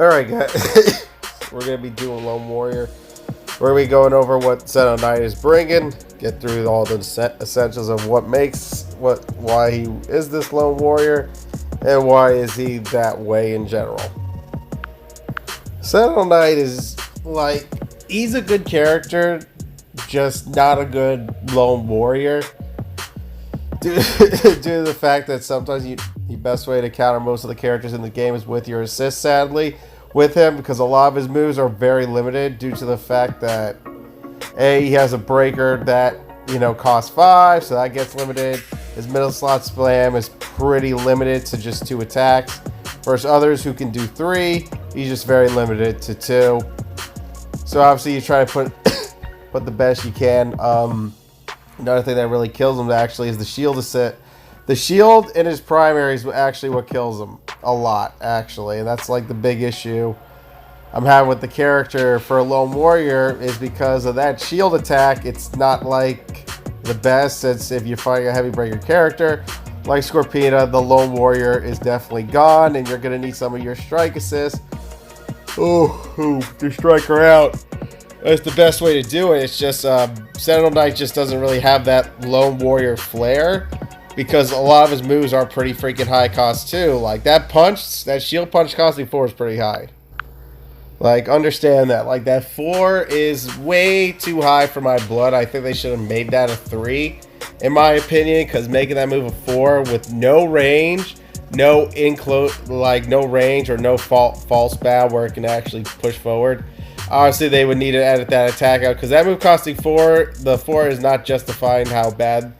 Alright, guys. We're going to be doing Lone Warrior. We're going to be going over what Sentinel Knight is bringing, get through all the essentials of what makes, why he is this Lone Warrior, and why is he that way in general. Sentinel Knight is like, he's a good character, just not a good Lone Warrior. Due to the fact that sometimes the best way to counter most of the characters in the game is with your assist, sadly, with him, because a lot of his moves are very limited due to the fact that he has a breaker that, costs 5, so that gets limited. His middle slot spam is pretty limited to just 2 attacks. Versus others who can do 3, he's just very limited to 2. So obviously you try to put the best you can. Another thing that really kills him actually is the shield assist. The shield in his primary is actually what kills him a lot, actually. And that's like the big issue I'm having with the character for a Lone Warrior, is because of that shield attack. It's not like the best, since if you're fighting a heavy breaker character like Scorpina, the Lone Warrior is definitely gone, and you're going to need some of your strike assist. To strike her out. That's the best way to do it. It's just Sentinel Knight just doesn't really have that Lone Warrior flair, because a lot of his moves are pretty freaking high cost too. Like that shield punch costing 4 is pretty high. Like, understand that. Like, that 4 is way too high for my blood. I think they should have made that a 3, in my opinion, because making that move a 4 with no range, no range or no false bound where it can actually push forward. Obviously, they would need to edit that attack out, because that move costing 4, the 4 is not justifying how good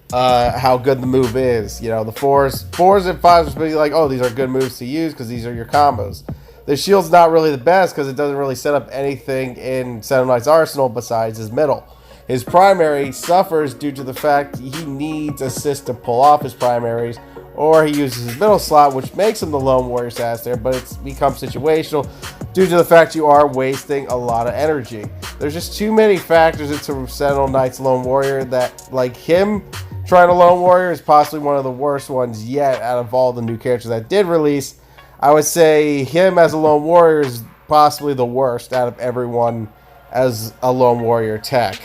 the move is. The 4s and 5s would be like, oh, these are good moves to use because these are your combos. The shield's not really the best because it doesn't really set up anything in Sentinel Knight's arsenal besides his middle. His primary suffers due to the fact he needs assist to pull off his primaries, or he uses his middle slot, which makes him the Lone Warrior status there, but it's become situational due to the fact you are wasting a lot of energy. There's just too many factors into Sentinel Knight's Lone Warrior that, like, him trying to Lone Warrior is possibly one of the worst ones yet out of all the new characters that did release. I would say him as a Lone Warrior is possibly the worst out of everyone as a Lone Warrior tech.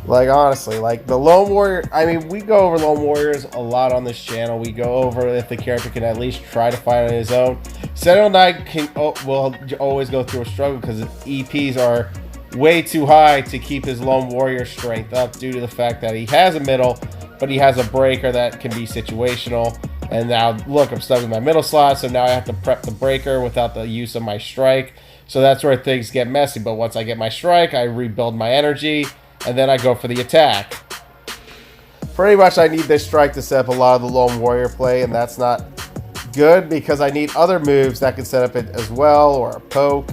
Like, honestly, like, the Lone Warrior, I mean, we go over Lone Warriors a lot on this channel. We go over if the character can at least try to fight on his own. Sentinel Knight will always go through a struggle because his EPs are way too high to keep his Lone Warrior strength up, due to the fact that he has a middle, but he has a breaker that can be situational. And now, look, I'm stuck in my middle slot, so now I have to prep the breaker without the use of my strike. So that's where things get messy. But once I get my strike, I rebuild my energy, and then I go for the attack. Pretty much I need this strike to set up a lot of the Lone Warrior play, and that's not good because I need other moves that can set up it as well, or a poke.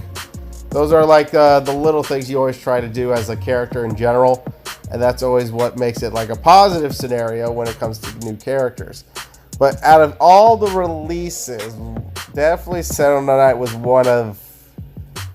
Those are like the little things you always try to do as a character in general, and that's always what makes it like a positive scenario when it comes to new characters. But out of all the releases, definitely Sentinel Knight was one of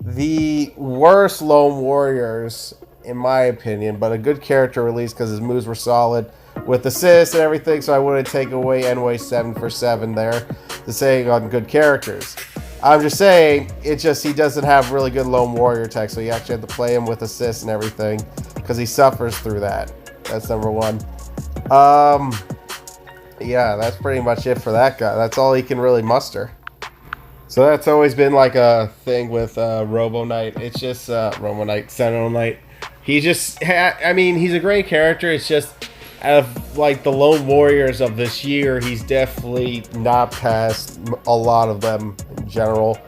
the worst Lone Warriors, in my opinion, but a good character release because his moves were solid with assists and everything, so I wouldn't take away N-Way 7 for 7 there to say on good characters. I'm just saying, it's just he doesn't have really good Lone Warrior tech, so you actually have to play him with assists and everything because he suffers through that. That's number one. Yeah, that's pretty much it for that guy. That's all he can really muster. So that's always been like a thing with Robo Knight. It's just Robo Knight, Sentinel Knight. He just, I mean, he's a great character. It's just, out of like the Lone Warriors of this year, he's definitely not past a lot of them in general.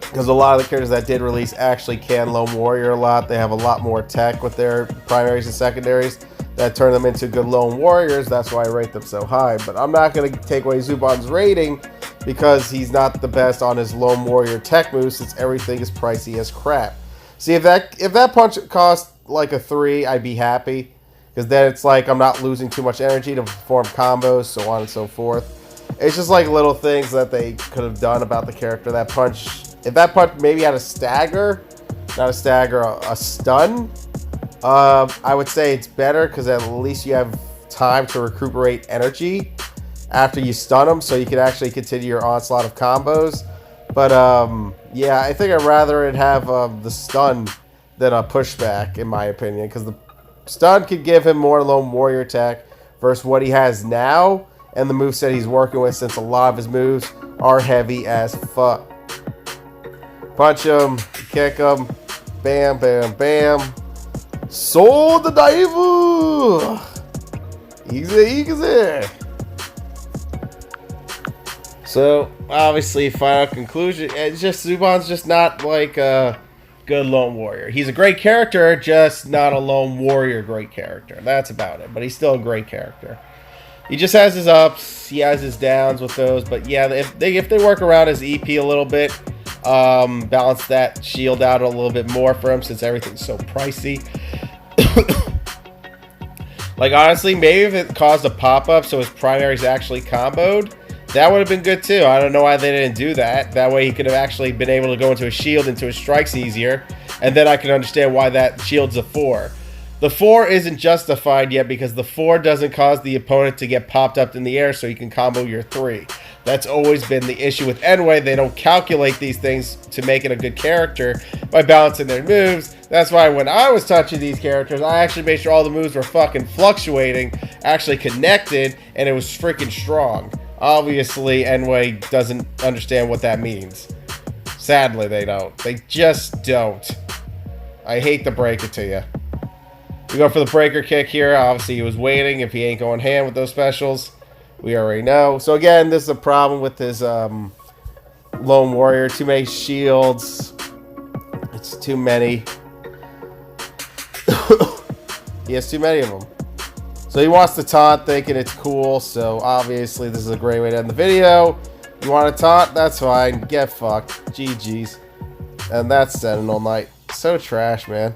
Because a lot of the characters that did release actually can Lone Warrior a lot. They have a lot more tech with their primaries and secondaries that turn them into good Lone Warriors. That's why I rate them so high. But I'm not going to take away Zubon's rating because he's not the best on his Lone Warrior tech moves, since everything is pricey as crap. See, if that punch cost like a 3, I'd be happy. Because then it's like I'm not losing too much energy to perform combos, so on and so forth. It's just like little things that they could have done about the character. That punch, if that punch maybe had a stagger, not a stagger, a stun, I would say it's better because at least you have time to recuperate energy. after you stun him, so you can actually continue your onslaught of combos. But yeah, I think I'd rather it have the stun than a pushback, in my opinion, because the stun could give him more lone warrior attack versus what he has now and the moveset he's working with, since a lot of his moves are heavy as fuck. Punch him, kick him, bam, bam, bam. Soul the Daivu! Easy, easy. So, obviously, final conclusion, it's just, Zubon's just not like a good lone warrior. He's a great character, just not a lone warrior great character. That's about it, but he's still a great character. He just has his ups, he has his downs with those, but yeah, if they work around his EP a little bit, balance that shield out a little bit more for him, since everything's so pricey. Like, honestly, maybe if it caused a pop-up so his primary's actually comboed, that would have been good too. I don't know why they didn't do that. That way he could have actually been able to go into a shield, into his strikes easier, and then I can understand why that shield's a 4. The 4 isn't justified yet because the 4 doesn't cause the opponent to get popped up in the air so you can combo your 3. That's always been the issue with Enway. They don't calculate these things to make it a good character by balancing their moves. That's why when I was touching these characters, I actually made sure all the moves were fucking fluctuating, actually connected, and it was freaking strong. Obviously, Enway doesn't understand what that means. Sadly, they don't. They just don't. I hate to break it to you. We go for the breaker kick here. Obviously, he was waiting. If he ain't going hand with those specials, we already know. So again, this is a problem with his lone warrior. Too many shields. It's too many. He has too many of them. So he wants to taunt, thinking it's cool. So obviously, this is a great way to end the video. You want to taunt? That's fine. Get fucked. GG's. And that's Sentinel Knight. So trash, man.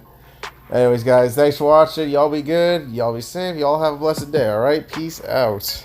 Anyways, guys, thanks for watching. Y'all be good. Y'all be safe. Y'all have a blessed day, alright? Peace out.